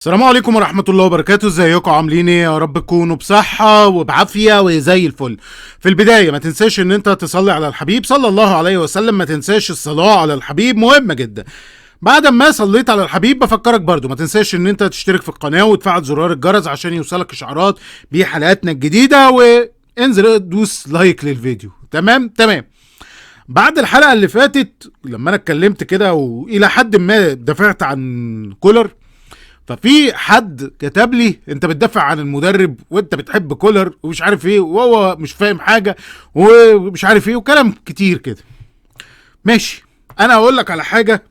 السلام عليكم ورحمة الله وبركاته. ازيكم عاملين ايه؟ يا رب تكونوا بصحة وبعافية وزي الفل. في البداية ما تنساش ان انت تصلي على الحبيب صلى الله عليه وسلم. ما تنساش الصلاة على الحبيب، مهمة جدا. بعد ما صليت على الحبيب بفكرك برضو ما تنساش ان انت تشترك في القناة وتفعل زرار الجرس عشان يوصلك اشعارات بحلقاتنا الجديدة، وانزل دوس لايك للفيديو. تمام. بعد الحلقة اللي فاتت لما انا اتكلمت كده والى حد ما دافعت عن كولر، ففي حد كتب لي انت بتدافع عن المدرب وانت بتحب كولر ومش عارف ايه وهو مش فاهم حاجه ومش عارف ايه وكلام كتير كده. ماشي، انا هقول لك على حاجه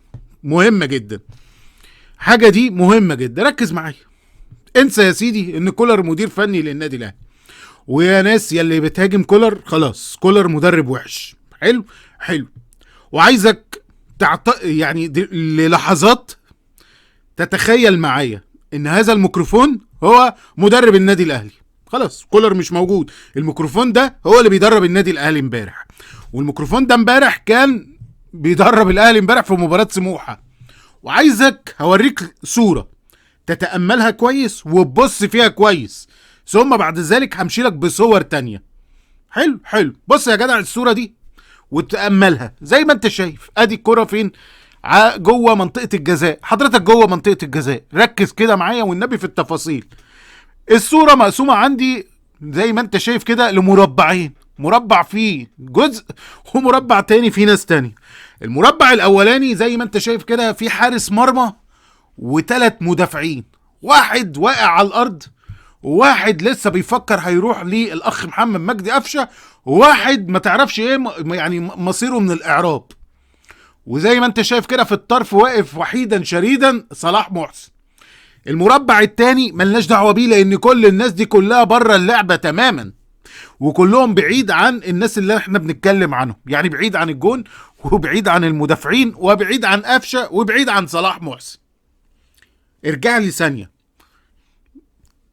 مهمه جدا. حاجه دي مهمه جدا، ركز معايا. انسى يا سيدي ان كولر مدير فني للنادي الاهلي، ويا ناس يلي بتهاجم كولر خلاص كولر مدرب وحش. حلو. وعايزك يعني للحظات تتخيل معايا ان هذا الميكروفون هو مدرب النادي الاهلي. خلاص كولر مش موجود، الميكروفون ده هو اللي بيدرب النادي الاهلي امبارح، والميكروفون ده امبارح كان بيدرب الاهلي امبارح في مباراة سموحة. وعايزك هوريك صورة تتأملها كويس وتبص فيها كويس، ثم بعد ذلك همشيلك بصور تانية. حلو. بص يا جدع الصورة دي وتأملها زي ما انت شايف. ادي الكرة فين؟ جوه منطقة الجزاء. حضرتك جوه منطقة الجزاء، ركز كده معايا والنبي في التفاصيل. الصورة مقسومة عندي زي ما انت شايف كده لمربعين، مربع فيه جزء ومربع تاني فيه ناس تاني. المربع الاولاني زي ما انت شايف كده في حارس مرمى وثلاث مدافعين، واحد واقع على الارض، وواحد لسه بيفكر هيروح للاخ محمد مجدي قفشه، وواحد ما تعرفش ايه يعني مصيره من الاعراب. وزي ما انت شايف كده في الطرف واقف وحيدا شريدا صلاح محسن. المربع التاني ملناش دعوه بيه لان كل الناس دي كلها بره اللعبه تماما، وكلهم بعيد عن الناس اللي احنا بنتكلم عنهم، يعني بعيد عن الجون وبعيد عن المدافعين وبعيد عن قفشه وبعيد عن صلاح محسن. ارجع لي ثانيه،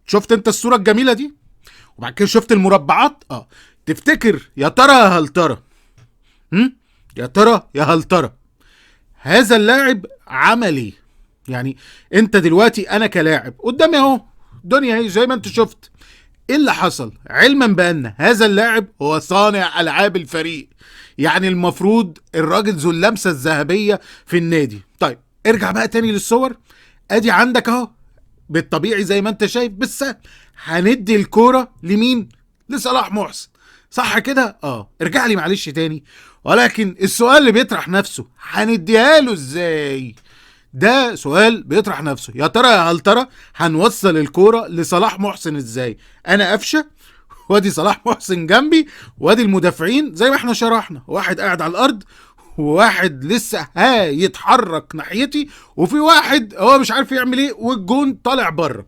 شفت انت الصوره الجميله دي؟ وبعد كده شفت المربعات. تفتكر يا ترى هل ترى يا ترى يا هل ترى هذا اللاعب عمل ايه؟ يعني انت دلوقتي انا كلاعب قدامي اهو الدنيا اهي زي ما انت شفت. ايه اللي حصل؟ علما بان هذا اللاعب هو صانع العاب الفريق، يعني المفروض الراجل ذو اللمسه الذهبيه في النادي. طيب ارجع بقى تاني للصور. ادي عندك اهو بالطبيعي زي ما انت شايف بالسهل هندي الكوره لمين؟ لصلاح محسن، صح كده؟ ارجع لي معلش تاني. ولكن السؤال اللي بيطرح نفسه هنديها له ازاي؟ ده سؤال بيطرح نفسه. يا ترى يا هل ترى هنوصل الكوره لصلاح محسن ازاي؟ انا قفشه وادي صلاح محسن جنبي، وادي المدافعين زي ما احنا شرحنا، واحد قاعد على الارض وواحد لسه يتحرك ناحيتي، وفي واحد هو مش عارف يعمل ايه والجون طالع بره.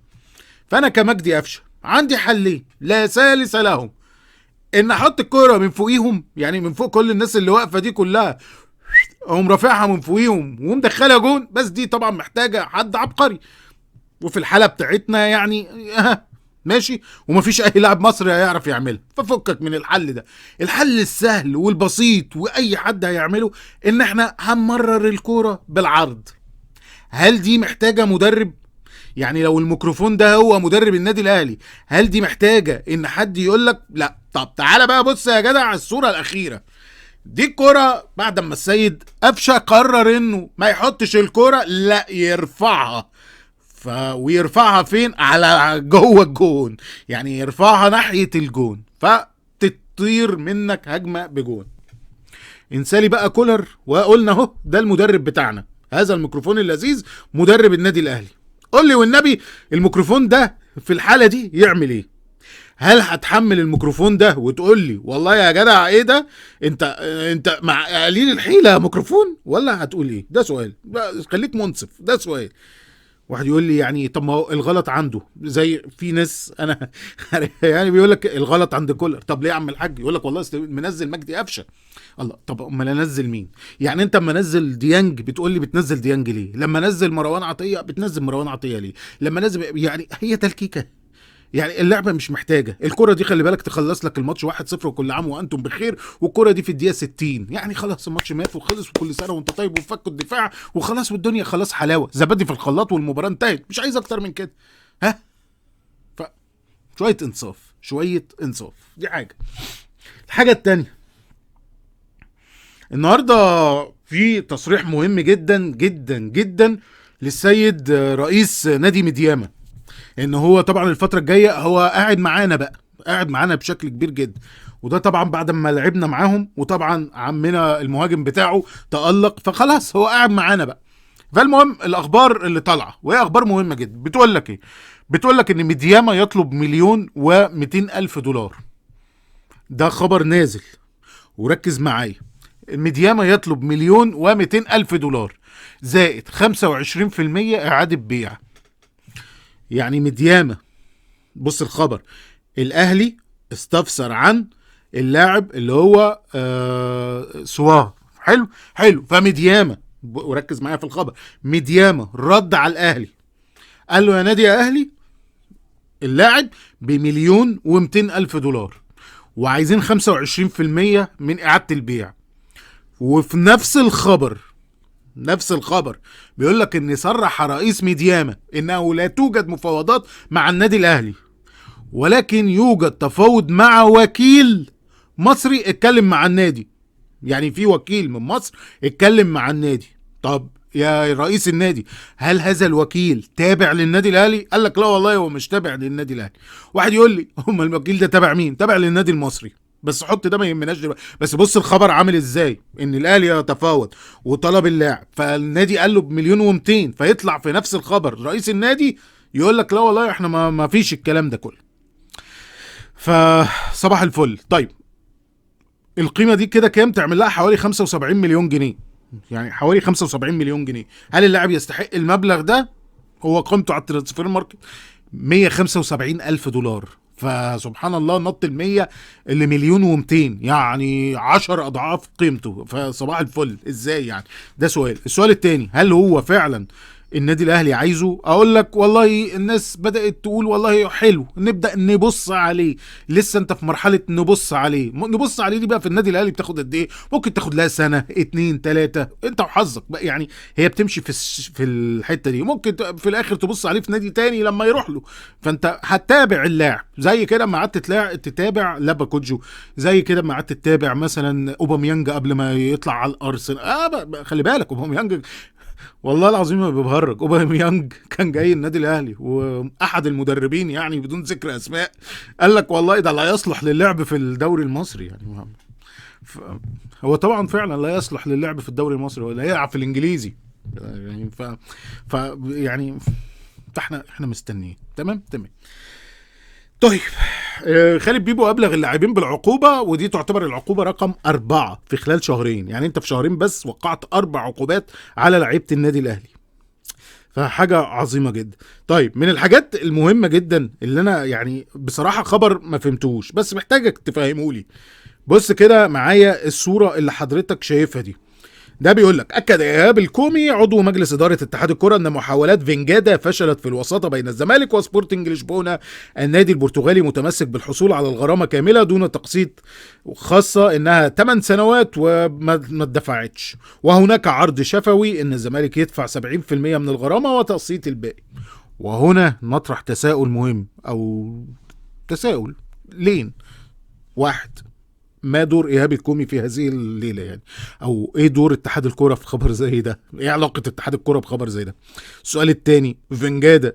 فانا كمجدي قفشه عندي حلين لا ثالث لهم: ان احط الكوره من فوقيهم، يعني من فوق كل الناس اللي واقفه دي كلها، اقوم رافعها من فوقيهم ومدخلها جون، بس دي طبعا محتاجه حد عبقري، وفي الحاله بتاعتنا يعني ماشي، ومفيش اي لاعب مصري هيعرف يعملها. ففكك من الحل ده. الحل السهل والبسيط واي حد هيعمله ان احنا هنمرر الكوره بالعرض. هل دي محتاجه مدرب؟ يعني لو الميكروفون ده هو مدرب النادي الاهلي، هل دي محتاجه ان حد يقول لك لا؟ طب تعالى بقى بص يا جدع على الصوره الاخيره دي. الكوره بعد ما السيد قفشه قرر انه ما يحطش الكوره، لا يرفعها. ويرفعها فين؟ على جوه الجون، يعني يرفعها ناحيه الجون فتطير منك هجمه بجون. انسالي بقى كولر، وقلنا اهو ده المدرب بتاعنا، هذا الميكروفون اللذيذ مدرب النادي الاهلي. قول لي والنبي الميكروفون ده في الحاله دي يعمل ايه؟ هل هتحمل الميكروفون ده وتقول لي والله يا جدع ايه ده؟ انت مع قليل الحيله يا ميكروفون؟ ولا هتقول ايه؟ ده سؤال، خليك منصف، ده سؤال. واحد يقول لي يعني طب ما هو الغلط عنده، زي في ناس انا يعني بيقول لك الغلط عند كولر. طب ليه يا عم الحاج؟ يقول لك والله منزل مجدي قفشه. الله، طب امال انزل مين؟ يعني انت اما نزل ديانج بتقول لي بتنزل ديانج ليه؟ لما نزل مروان عطيه بتنزل مروان عطيه ليه؟ لما نزل يعني هي تلكيكه. يعني اللعبه مش محتاجه الكره دي، خلي بالك تخلص لك الماتش 1-0 وكل عام وانتم بخير، والكره دي في الدقيقه 60 يعني خلاص الماتش مات وخلص وكل سنه وانت طيب، وفكوا الدفاع وخلاص والدنيا خلاص حلاوه زبادي في الخلاط والمباراه انتهت، مش عايز اكتر من كده. ها، ف شويه انصاف، شويه انصاف، دي حاجه. الحاجه التانيه، النهارده في تصريح مهم جدا جدا جدا للسيد رئيس نادي ميدياما، ان هو طبعا الفتره الجايه هو قاعد معانا بقى، قاعد معانا بشكل كبير جدا، وده طبعا بعد ما لعبنا معاهم وطبعا عمنا المهاجم بتاعه تألق، فخلاص هو قاعد معانا بقى. فالمهم الاخبار اللي طالعه وهي اخبار مهمه جدا، بتقول لك ايه؟ بتقول لك ان ميدياما يطلب 1,200,000 دولار. ده خبر نازل، وركز معايا. الميدياما يطلب 1,200,000 دولار زائد 25% اعاده بيع. يعني ميدياما، بص الخبر، الاهلي استفسر عن اللاعب اللي هو سواه. حلو حلو، فميدياما، وركز معايا في الخبر، ميدياما رد على الاهلي قال له يا نادي يا اهلي اللاعب ب1,200,000 دولار وعايزين 25% من اعادة البيع. وفي نفس الخبر بيقول لك ان صرح رئيس ميدياما انه لا توجد مفاوضات مع النادي الاهلي، ولكن يوجد تفاوض مع وكيل مصري اتكلم مع النادي. يعني في وكيل من مصر اتكلم مع النادي. طب يا رئيس النادي، هل هذا الوكيل تابع للنادي الاهلي؟ قال لك لا والله هو مش تابع للنادي الاهلي. واحد يقول لي هم الوكيل ده تابع مين؟ تابع للنادي المصري. بس حط ده ما يهمناش دلوقتي، بس بص الخبر عامل ازاي، ان الاهلي يتفاوض وطلب اللاعب، فالنادي قال له ب1,200,000، فيطلع في نفس الخبر رئيس النادي يقول لك لا والله احنا ما فيش الكلام ده كله. فصباح الفل. طيب القيمه دي كده كام؟ تعمل لها حوالي 75 مليون جنيه، يعني حوالي 75 مليون جنيه. هل اللاعب يستحق المبلغ ده؟ هو قيمته على الترانسفير ماركت 175,000 دولار، فسبحان الله نط ال100 اللي 1,200,000، يعني 10 اضعاف قيمته. فصباح الفل ازاي يعني؟ ده سؤال. السؤال التاني، هل هو فعلا النادي الاهلي عايزه؟ اقول لك والله الناس بدات تقول والله حلو نبدا نبص عليه، لسه انت في مرحله نبص عليه. نبص عليه دي بقى في النادي الاهلي بتاخد قد ايه؟ ممكن تاخد لها سنه 2 3، انت وحظك بقى، يعني هي بتمشي في الحته دي. ممكن في الاخر تبص عليه في نادي تاني لما يروح له، فانت هتتابع اللاعب زي كده ما قعدت تتابع لابا كوجو، زي كده ما قعدت تتابع مثلا اوباميانج قبل ما يطلع على الارسنال. خلي بالك اوباميانج والله العظيم ما ببهرج، اوباميانج كان جاي النادي الاهلي واحد المدربين يعني بدون ذكر اسماء قال لك والله ده لا يصلح للعب في الدوري المصري. يعني هو طبعا فعلا لا يصلح للعب في الدوري المصري ولا يلعب في الانجليزي يعني. يعني فاحنا مستنيين. تمام. طيب خالد بيبو أبلغ اللاعبين بالعقوبة، ودي تعتبر العقوبة رقم 4 في خلال شهرين. يعني انت في شهرين بس وقعت 4 عقوبات على لعيبة النادي الأهلي، فحاجة عظيمة جدا. طيب من الحاجات المهمة جدا اللي انا يعني بصراحة خبر ما فهمتوش بس محتاجك تفهمولي. بص كده معايا الصورة اللي حضرتك شايفها دي. ده بيقول لك اكد ايهاب الكومي عضو مجلس اداره اتحاد الكره ان محاولات فينجادا فشلت في الوساطه بين الزمالك وسبورتنج لشبونه. النادي البرتغالي متمسك بالحصول على الغرامه كامله دون تقسيط، خاصه انها 8 سنوات وما اتدفعتش، وهناك عرض شفوي ان الزمالك يدفع 70% من الغرامه وتقسيط الباقي. وهنا نطرح تساؤل مهم، او تساؤل لين. واحد، ما دور ايهاب الكومي في هذه الليله يعني؟ او ايه دور اتحاد الكوره في خبر زي ده؟ ايه علاقه اتحاد الكوره بخبر زي ده؟ السؤال التاني، فينجادا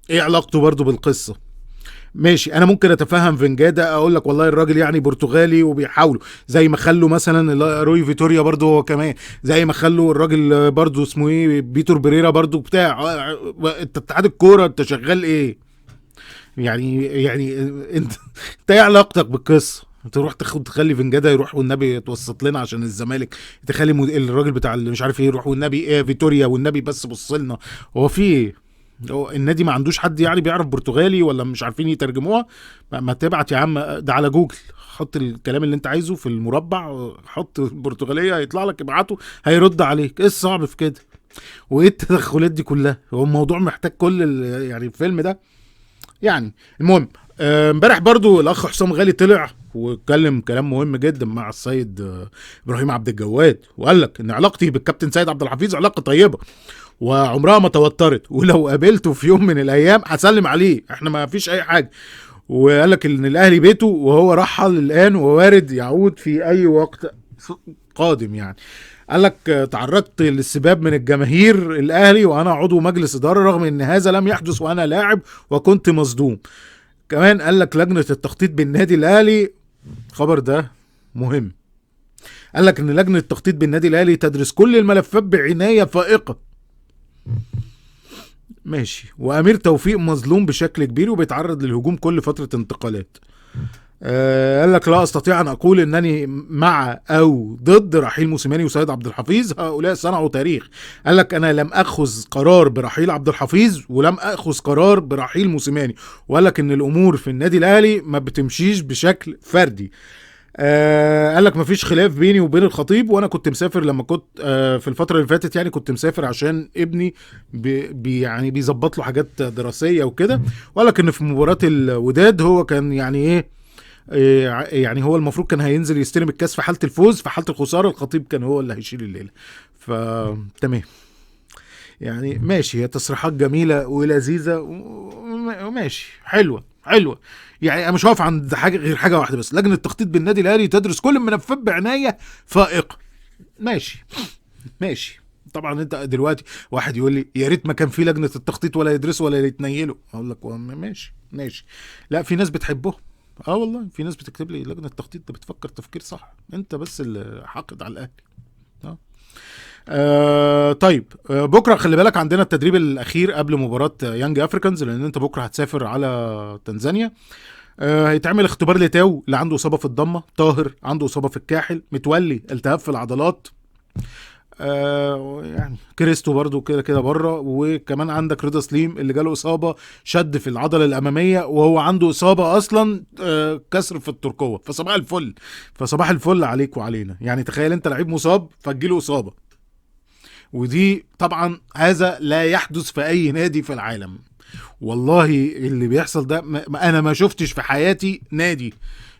ايه علاقته برضو بالقصه؟ ماشي، انا ممكن اتفهم فينجادا، اقول لك والله الراجل يعني برتغالي وبيحاولوا، زي ما خلوا مثلا روي فيتوريا برضو هو كمان، زي ما خلوا الراجل برضو اسمه ايه بيتور بريرا برضو بتاع. اتحاد الكوره انت شغال ايه يعني انت ايه علاقتك بالقصه؟ تروح تخلي فنجادا يروح والنبي يتوسط لنا عشان الزمالك، تخلي الراجل بتاع اللي مش عارف ايه يروح والنبي ايه فيتوريا والنبي بس بص لنا. هو في ايه؟ هو النادي ما عندوش حد يعني بيعرف برتغالي ولا مش عارفين يترجموها؟ ما تبعت يا عم ده على جوجل، حط الكلام اللي انت عايزه في المربع، حط برتغاليه هيطلع لك، ابعته هيرد عليك. ايه الصعب في كده؟ وايه التدخلات دي كلها؟ هو الموضوع محتاج كل يعني الفيلم ده؟ يعني المهم، امبارح برضو الاخ حسام غالي طلع واتكلم كلام مهم جدا مع السيد ابراهيم عبد الجواد، وقال لك ان علاقتي بالكابتن سيد عبد الحفيظ علاقه طيبه وعمرها ما توترت، ولو قابلته في يوم من الايام هسلم عليه، احنا ما فيش اي حاجه. وقال لك ان الاهلي بيته وهو رحل الان ووارد يعود في اي وقت قادم يعني. قال لك تعرضت للسباب من الجماهير الاهلي وانا عضو مجلس اداره، رغم ان هذا لم يحدث وانا لاعب وكنت مصدوم. كمان قال لك لجنه التخطيط بالنادي الاهلي، خبر ده مهم، قال لك ان لجنه التخطيط بالنادي الاهلي تدرس كل الملفات بعنايه فائقه. ماشي. وامير توفيق مظلوم بشكل كبير وبيتعرض للهجوم كل فتره انتقالات. قال لك لا استطيع ان اقول انني مع او ضد رحيل موسيماني وسيد عبد الحفيظ، هؤلاء صنعوا تاريخ. قال لك انا لم اخذ قرار برحيل عبد الحفيظ ولم اخذ قرار برحيل موسيماني، وقال لك ان الامور في النادي الاهلي ما بتمشيش بشكل فردي. قال لك مفيش خلاف بيني وبين الخطيب، وانا كنت مسافر لما كنت في الفتره اللي فاتت، يعني كنت مسافر عشان ابني يعني بيظبط له حاجات دراسيه وكده. وقال لك ان في مباراه الوداد هو كان يعني يعني هو المفروض كان هينزل يستلم الكاس في حاله الفوز، في حاله الخساره الخطيب كان هو اللي هيشيل الليله. فتمام يعني، ماشي، هي تصريحات جميله ولذيذه وماشي، حلوه حلوه. يعني انا مش واقف عند حاجه غير حاجه واحده بس، لجنه التخطيط بالنادي الاهلي تدرس كل الملفات بعنايه فائقه. ماشي ماشي. طبعا انت دلوقتي واحد يقول لي يا ريت ما كان في لجنه التخطيط ولا يدرسوا ولا يتنيلوا، اقول لك ماشي ماشي. لا في ناس بتحبهم، اه والله في ناس بتكتب لي لجنه التخطيط ده بتفكر تفكير صح، انت بس اللي حاقد على الاهلي. طيب، بكره خلي بالك عندنا التدريب الاخير قبل مباراه يانج افريكانز، لان انت بكره هتسافر على تنزانيا. هيتعمل اختبار لتاو اللي عنده اصابه في الضمه، طاهر عنده اصابه في الكاحل، متولي التهاب في العضلات، يعني كريستو برضو كده كده بره، وكمان عندك رضا سليم اللي جاله اصابه شد في العضله الاماميه، وهو عنده اصابه اصلا كسر في الترقوه. فصباح الفل، فصباح الفل عليك وعلينا. يعني تخيل انت لعيب مصاب فتجيله اصابه، ودي طبعا هذا لا يحدث في اي نادي في العالم. والله اللي بيحصل ده انا ما شفتش في حياتي نادي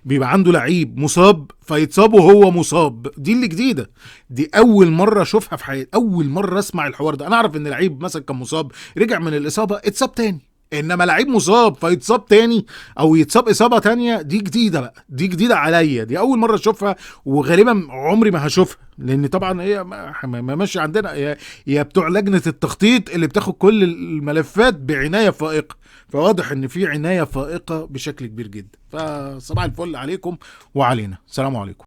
بيبقى عنده لعيب مصاب فيتصاب وهو مصاب. دي اللي جديده، دي اول مره اشوفها في حياتي، اول مره اسمع الحوار ده. انا اعرف ان لعيب مثلا كان مصاب رجع من الاصابه اتصاب تاني، انما لعيب مصاب فيتصاب تاني او يتصاب اصابه تانية دي جديده بقى، دي جديده عليا، دي اول مره اشوفها، وغالبا عمري ما هشوفها، لان طبعا هي ما ماشي عندنا هي بتوع لجنه التخطيط اللي بتاخد كل الملفات بعنايه فائقه. فواضح ان في عنايه فائقه بشكل كبير جدا. فصباح الفل عليكم وعلينا، السلام عليكم.